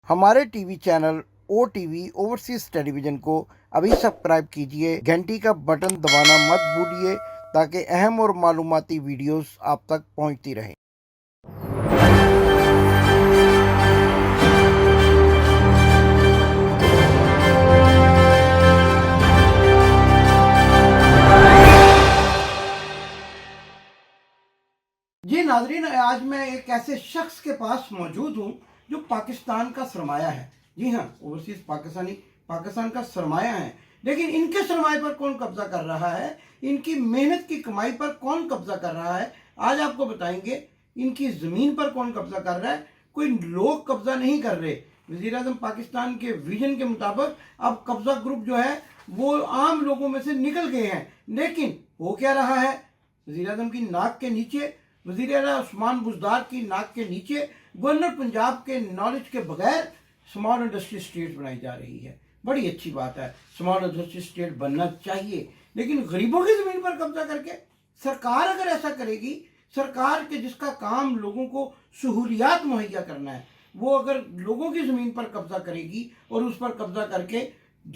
हमारे TV channel ओ TV overseas television को अभी सब्सक्राइब कीजिए, घंटी का बटन दबाना मत भूलिए ताकि अहम और मालूमाती वीडियोस आप तक पहुंचती रहें। जी नाजरीन, आज मैं एक ऐसे शख्स के पास मौजूद हूँ जो पाकिस्तान का सरमाया है। जी हाँ, ओवरसीज पाकिस्तान का सरमाया है। लेकिन इनके सरमाए पर कौन कब्जा कर रहा है, इनकी मेहनत की कमाई पर कौन कब्जा कर रहा है, आज आपको बताएंगे। इनकी ज़मीन पर कौन कब्जा कर रहा है, कोई लोग कब्जा नहीं कर रहे। वज़ीर आज़म पाकिस्तान के विजन के मुताबिक अब कब्जा ग्रुप जो है वो आम लोगों में से निकल गए हैं। लेकिन हो क्या रहा है, वज़ीर आज़म की नाक के नीचे, वज़ीर आला उस्मान बुज़दार की नाक के नीचे, गवर्नर पंजाब के नॉलेज के बगैर स्मॉल इंडस्ट्री स्टेट बनाई जा रही है। बड़ी अच्छी बात है, स्मॉल इंडस्ट्री स्टेट बनना चाहिए, लेकिन गरीबों की ज़मीन पर कब्जा करके सरकार अगर ऐसा करेगी, सरकार के जिसका काम लोगों को सहूलियात मुहैया करना है, वो अगर लोगों की ज़मीन पर कब्जा करेगी और उस पर कब्जा करके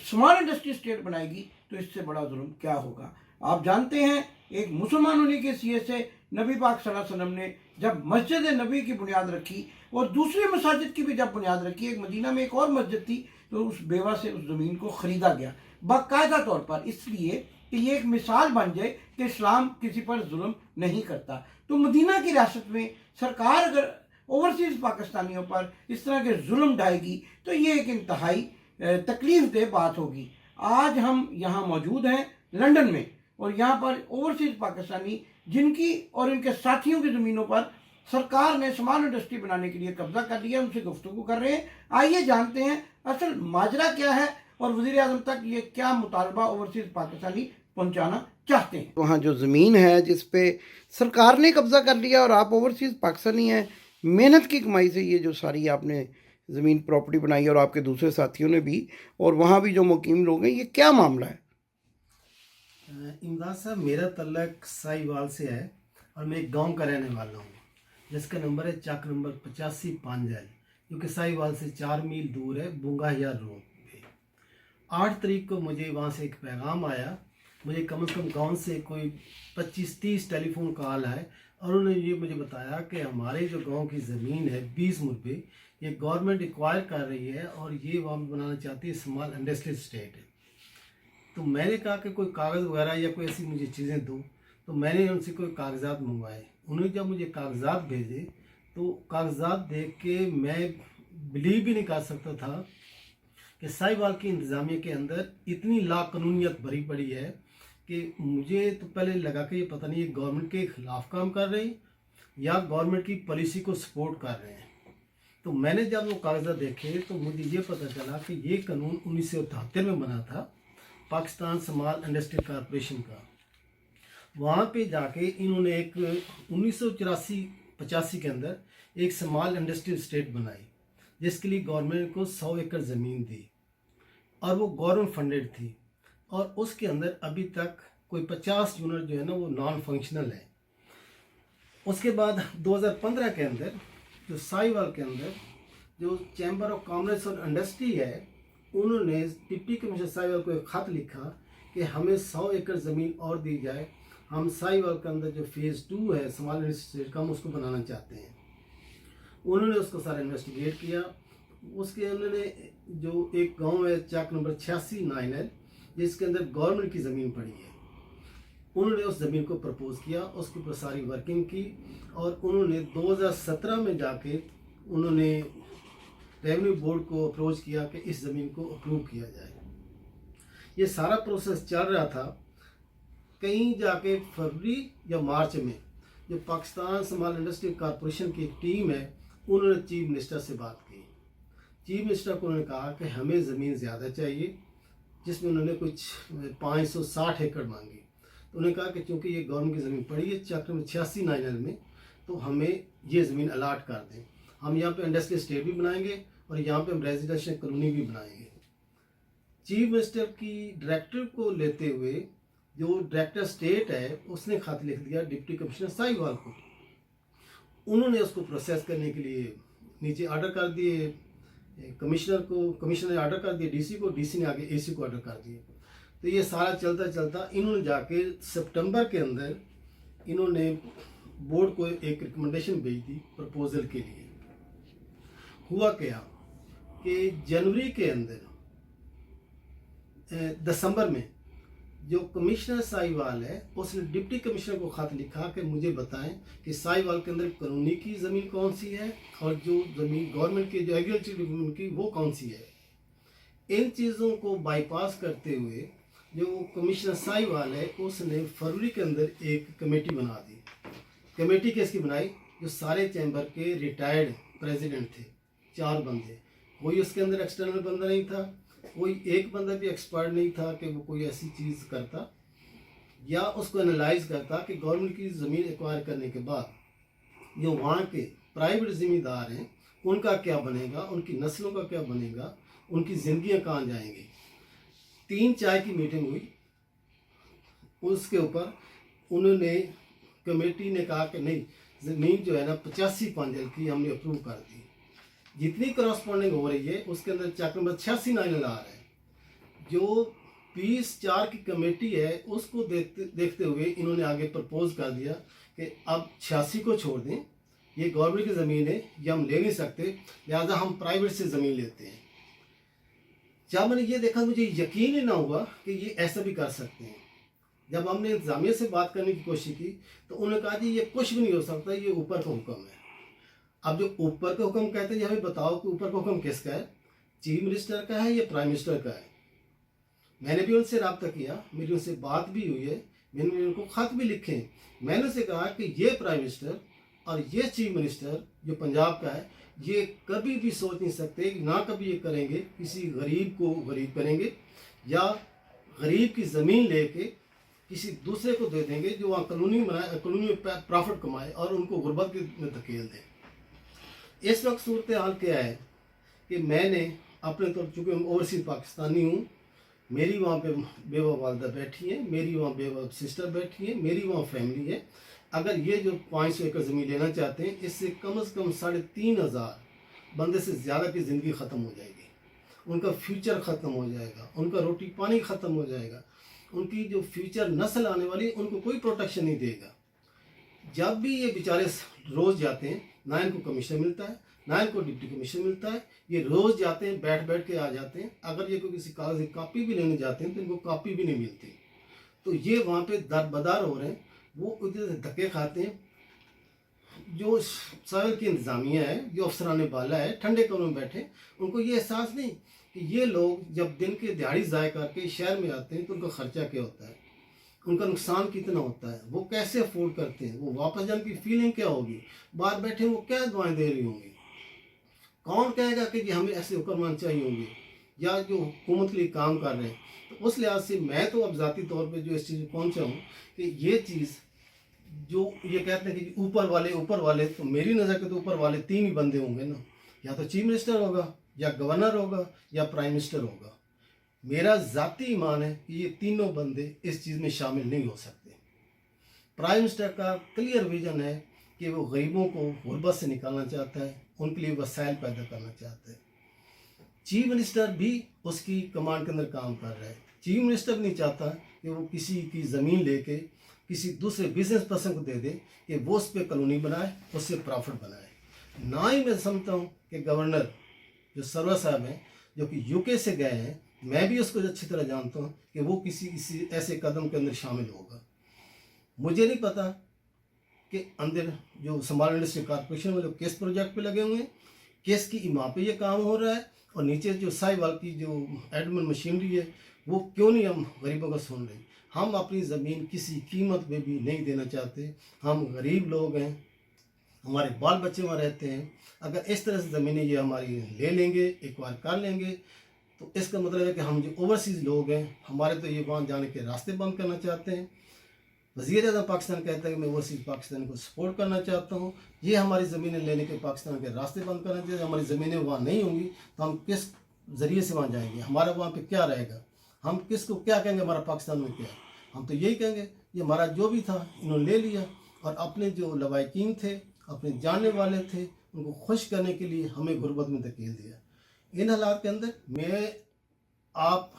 स्मॉल इंडस्ट्री स्टेट बनाएगी, तो इससे बड़ा जुल्म क्या होगा। आप जानते हैं, एक मुसलमान होने के सीए से नबी पाक सल्लल्लाहु अलैहि वसल्लम ने जब मस्जिद नबी की बुनियाद रखी और दूसरी मसाजिद की भी जब बुनियाद रखी, एक मदीना में एक और मस्जिद थी, तो उस बेवा से उस ज़मीन को ख़रीदा गया बाकायदा तौर पर, इसलिए कि ये एक मिसाल बन जाए कि इस्लाम किसी पर जुल्म नहीं करता। तो मदीना की रियासत में सरकार अगर ओवरसीज़ पाकिस्तानियों पर इस तरह के जुल्म ढाएगी तो ये एक इंतहाई तकलीफ दह बात होगी। आज हम यहाँ मौजूद हैं लंदन में, और यहाँ पर ओवरसीज़ पाकिस्तानी जिनकी और इनके साथियों की ज़मीनों पर सरकार ने स्मॉल इंडस्ट्री बनाने के लिए कब्जा कर लिया, उनसे गुफ्तगू कर रहे हैं। आइए जानते हैं असल माजरा क्या है और वज़ीर आज़म तक ये क्या मुतालबा ओवरसीज़ पाकिस्तानी पहुँचाना चाहते हैं। वहाँ जो ज़मीन है जिस पे सरकार ने कब्जा कर लिया और आप ओवरसीज़ पाकिस्तानी हैं, मेहनत की कमाई से ये जो सारी आपने ज़मीन प्रॉपर्टी बनाई और आपके दूसरे साथियों ने भी, और वहाँ भी जो मुकीम लोग हैं, ये क्या मामला है? इमदाद साहब, मेरा तल्लक साहिवाल से है और मैं एक गांव का रहने वाला हूँ जिसका नंबर है चक नंबर 85 पांजल, जो कि साहिवाल से 4 मील दूर है, बुंगाहिया रोड पे। 8 तारीख को मुझे वहाँ से एक पैगाम आया। मुझे कम से कम गांव से कोई 25-30 टेलीफोन कॉल आए और उन्होंने ये मुझे बताया कि हमारे जो गांव की ज़मीन है 20 मुरबे, ये गवर्नमेंट एक्वायर कर रही है और ये वहाँ बनाना चाहती है स्मॉल इंडस्ट्रियल स्टेट है। तो मैंने कहा कि कोई कागज़ वगैरह या कोई ऐसी मुझे चीज़ें दो, तो मैंने उनसे कोई कागजात मंगवाए। उन्होंने जब मुझे कागजात भेजे तो कागजात देख के मैं बिलीव भी नहीं कर सकता था कि साहिवाल की इंतज़ामिया के अंदर इतनी लाकानूनियत भरी पड़ी है कि मुझे तो पहले लगा कि ये पता नहीं ये गवर्नमेंट के ख़िलाफ़ काम कर रहे हैं या गवर्नमेंट की पॉलिसी को सपोर्ट कर रहे हैं। तो मैंने जब वो कागजात देखे तो मुझे ये पता चला कि ये कानून 1973 में बना था, पाकिस्तान स्मॉल इंडस्ट्री कॉरपोरेशन का। वहाँ पे जाके इन्होंने एक 1984-85 के अंदर एक स्मॉल इंडस्ट्रियल स्टेट बनाई, जिसके लिए गवर्नमेंट को 100 एकड़ ज़मीन दी और वो गवर्नमेंट फंडेड थी, और उसके अंदर अभी तक कोई 50 यूनिट जो है ना वो नॉन फंक्शनल है। उसके बाद 2015 के अंदर जो साहिवाल के अंदर जो चैम्बर ऑफ कॉमर्स और इंडस्ट्री है, उन्होंने डिप्टी कमिश्नर साहिवाल को एक ख़त लिखा कि हमें 100 एकड़ ज़मीन और दी जाए, हम साहिवाल के अंदर जो फेज़ 2 है स्मॉल इंडस्ट्री का, हम उसको बनाना चाहते हैं। उन्होंने उसको सारा इन्वेस्टिगेट किया। उसके उन्होंने जो एक गांव है चक नंबर 86 नाइनल, जिसके अंदर गवर्नमेंट की ज़मीन पड़ी है, उन्होंने उस ज़मीन को प्रपोज़ किया, उसके ऊपर सारी वर्किंग की, और उन्होंने 2017 में जाके उन्होंने रेवेन्यू बोर्ड को अप्रोच किया कि इस ज़मीन को अप्रूव किया जाए। ये सारा प्रोसेस चल रहा था। कहीं जाके फरवरी या मार्च में जो पाकिस्तान स्मॉल इंडस्ट्री कॉरपोरेशन की एक टीम है, उन्होंने चीफ मिनिस्टर से बात की। चीफ मिनिस्टर को उन्होंने कहा कि हमें ज़मीन ज़्यादा चाहिए, जिसमें उन्होंने कुछ 560 एकड़ मांगी। तो उन्होंने कहा कि चूँकि ये गवर्नमेंट की ज़मीन पड़ी है चक्र में 86 नाइनल में, तो हमें ये ज़मीन अलाट कर दें, हम यहाँ पे इंडस्ट्रियल स्टेट भी बनाएंगे और यहाँ पे हम रेजिडेंशियल कॉलोनी भी बनाएंगे। चीफ मिनिस्टर की डायरेक्टर को लेते हुए जो डायरेक्टर स्टेट है, उसने खत लिख दिया डिप्टी कमिश्नर साहिवाल को। उन्होंने उसको प्रोसेस करने के लिए नीचे ऑर्डर कर दिए कमिश्नर ने ऑर्डर कर दिया डीसी को, डीसी ने आगे एसी को ऑर्डर कर दिया। तो ये सारा चलता चलता इन्होंने जाके सितंबर के अंदर इन्होंने बोर्ड को एक रिकमेंडेशन भेज दी प्रपोजल के लिए। हुआ क्या कि जनवरी के अंदर दिसंबर में जो कमिश्नर साहिवाल है उसने डिप्टी कमिश्नर को खत लिखा कि मुझे बताएं कि साहिवाल के अंदर कानूनी की ज़मीन कौन सी है और जो ज़मीन गवर्नमेंट की जो एग्रीकल्चर डिपार्टमेंट की वो कौन सी है। इन चीज़ों को बाईपास करते हुए जो कमिश्नर साहिवाल है उसने फरवरी के अंदर एक कमेटी बना दी। कमेटी किसकी बनाई? जो सारे चैम्बर के रिटायर्ड प्रेसिडेंट थे, 4 बंदे। कोई उसके अंदर एक्सटर्नल बंदा नहीं था, कोई एक बंदा भी एक्सपर्ट नहीं था कि वो कोई ऐसी चीज़ करता या उसको एनालाइज करता कि गवर्नमेंट की ज़मीन एक्वायर करने के बाद जो वहाँ के प्राइवेट ज़मींदार हैं उनका क्या बनेगा, उनकी नस्लों का क्या बनेगा, उनकी ज़िंदगियाँ कहाँ जाएंगी। 3 चाय की मीटिंग हुई, उसके ऊपर उन्होंने कमेटी ने कहा कि नहीं, ज़मीन जो है ना 85 पांजल की हमने अप्रूव कर दी। जितनी करस्पॉन्डिंग हो रही है उसके अंदर चैप्टर नंबर 86 नाइन आ रहा है। जो पीस 4 की कमेटी है उसको देखते हुए इन्होंने आगे प्रपोज कर दिया कि अब 86 को छोड़ दें, ये गवर्नमेंट की ज़मीन है, ये हम ले नहीं सकते, लिहाजा हम प्राइवेट से ज़मीन लेते हैं। जब मैंने ये देखा मुझे यकीन ही ना हुआ कि ये ऐसा भी कर सकते हैं। जब हमने इंतजामिया से बात करने की कोशिश की तो उन्होंने कहा जी ये कुछ भी नहीं हो सकता, ये ऊपर का हुक्म है। अब जो ऊपर का हुक्म कहते हैं, हमें बताओ कि ऊपर का हुक्म किसका है, चीफ मिनिस्टर का है या प्राइम मिनिस्टर का है। मैंने भी उनसे रब्ता किया, मेरी उनसे बात भी हुई है, मैंने उनको खत भी लिखे। मैंने उनसे कहा कि ये प्राइम मिनिस्टर और ये चीफ मिनिस्टर जो पंजाब का है ये कभी भी सोच नहीं सकते, ना कभी ये करेंगे किसी गरीब को गरीब करेंगे या गरीब की ज़मीन लेके किसी दूसरे को दे देंगे जो वहाँ कानूनी में प्रॉफिट कमाए और उनको गुर्बत में धकेल दें। इस वक्त सूरत हाल क्या है कि मैंने अपने तौर पर, चूँकि ओवरसीज पाकिस्तानी हूँ, मेरी वहाँ पे बेवा वालदा बैठी है, मेरी वहाँ बेवा सिस्टर बैठी है, मेरी वहाँ फैमिली है। अगर ये जो 500 एकड़ ज़मीन लेना चाहते हैं, इससे कम से कम 3500 बंदे से ज़्यादा की ज़िंदगी ख़त्म हो जाएगी, उनका फ्यूचर ख़त्म हो जाएगा, उनका रोटी पानी ख़त्म हो जाएगा, उनकी जो फ्यूचर नस्ल आने वाली उनको कोई प्रोटेक्शन नहीं देगा। जब भी ये बेचारे रोज़ जाते हैं, ना इनको कमीशन मिलता है, ना इनको डिप्टी कमीशन मिलता है, ये रोज़ जाते हैं, बैठ बैठ के आ जाते हैं। अगर ये कोई किसी कागज़ की कापी भी लेने जाते हैं तो इनको कापी भी नहीं मिलती। तो ये वहाँ पे दरबदर हो रहे हैं, वो उधर से धक्के खाते हैं। जो शहर की इंतज़ामिया है, जो अफसरान बाला है, ठंडे कमरों में बैठे, उनको ये एहसास नहीं कि ये लोग जब दिन के दिहाड़ी ज़ाय करके शहर में आते हैं तो उनका ख़र्चा क्या होता है, उनका नुकसान कितना होता है, वो कैसे अफोर्ड करते हैं, वो वापस जाने की फीलिंग क्या होगी, बाहर बैठे वो क्या दुआएं दे रही होंगी। कौन कहेगा कि जी हमें ऐसे हुक्मरान चाहिए होंगे या जो हुकूमत के लिए काम कर रहे हैं। तो उस लिहाज से मैं तो अब ज़ाती तौर पे जो इस चीज़ में पहुंचा हूँ कि ये चीज़ जो ये कहते हैं कि ऊपर वाले, तो मेरी नज़र के तो ऊपर वाले 3 ही बंदे होंगे ना, या तो चीफ मिनिस्टर होगा या गवर्नर होगा या प्राइम मिनिस्टर होगा। मेरा ज़ाती ईमान है कि ये तीनों बंदे इस चीज़ में शामिल नहीं हो सकते। प्राइम मिनिस्टर का क्लियर विजन है कि वो गरीबों को गुर्बत से निकालना चाहता है, उनके लिए वसाइल पैदा करना चाहता है। चीफ मिनिस्टर भी उसकी कमांड के अंदर काम कर रहा है। चीफ मिनिस्टर नहीं चाहता कि वो किसी की ज़मीन लेके किसी दूसरे बिजनेस पर्सन को दे दे कि वो उस पर कॉलोनी बनाए, उससे प्रॉफिट बनाए। ना ही मैं समझता हूँ कि गवर्नर जो सरवर साहब हैं, जो कि यूके से गए हैं, मैं भी उसको अच्छी तरह जानता हूँ कि वो किसी ऐसे कदम के अंदर शामिल होगा। मुझे नहीं पता कि अंदर जो स्मॉल इंडस्ट्री कॉर्पोरेशन वाले किस प्रोजेक्ट पे लगे हुए हैं, किस की इमाम पे ये काम हो रहा है, और नीचे जो साहिवाल की जो एडमिन मशीनरी है वो क्यों नहीं हम गरीबों का सुन रहे। हम अपनी ज़मीन किसी कीमत पे भी नहीं देना चाहते। हम गरीब लोग हैं, हमारे बाल बच्चे वहाँ रहते हैं। अगर इस तरह से ज़मीनें ये हमारी ले लेंगे, एक्वायर कर लेंगे, तो इसका मतलब है कि हम जो ओवरसीज़ लोग हैं, हमारे तो ये वहाँ जाने के रास्ते बंद करना चाहते हैं। वज़ीर-ए-आज़म पाकिस्तान कहता है कि मैं ओवरसीज़ पाकिस्तान को सपोर्ट करना चाहता हूँ। ये हमारी ज़मीनें लेने के पाकिस्तान के रास्ते बंद करना चाहिए। हमारी ज़मीनें वहाँ नहीं होंगी तो हम किस ज़रिए से वहाँ जाएंगे, हमारा वहाँ पे क्या रहेगा, हम किसको क्या कहेंगे हमारा पाकिस्तान में क्या है। हम तो यही कहेंगे ये हमारा जो भी था इन्होंने ले लिया, और अपने जो लवाकिन थे, अपने जानने वाले थे, उनको खुश करने के लिए हमें गुर्बत में धकेल दिया। इन हालात के अंदर मैं आप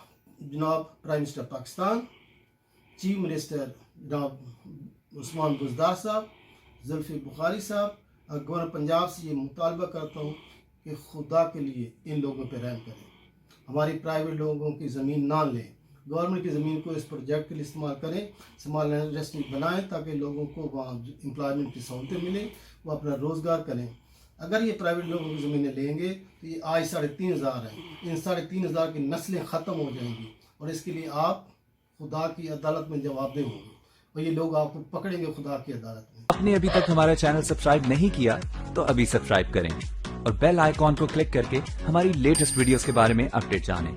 जनाब prime minister Pakistan, chief minister जनाब उस्मान बुज़दार साहब, जुल्फ़ी बुखारी साहब और गवर्नर पंजाब से ये मुतालबा करता हूँ कि खुदा के लिए इन लोगों पर रहम करें, हमारी प्राइवेट लोगों की ज़मीन ना लें, गवर्नमेंट की ज़मीन को इस प्रोजेक्ट के लिए इस्तेमाल करें, स्मॉल इंडस्ट्री बनाएं ताकि लोगों को वहाँ एम्प्लॉयमेंट की सहूलतें मिलें, वो अपना रोज़गार करें। अगर ये प्राइवेट लोगों की ज़मीनें लेंगे तो ये आज 3,500 हैं, इन 3,500 की नस्लें ख़त्म हो जाएंगी और इसके लिए आप खुदा की अदालत में जवाबदेह होंगे और ये लोग आपको पकड़ेंगे खुदा की अदालत में। आपने अभी तक हमारा चैनल सब्सक्राइब नहीं किया तो अभी सब्सक्राइब करें और बेल आइकॉन को क्लिक करके हमारी लेटेस्ट वीडियोस के बारे में अपडेट जानें।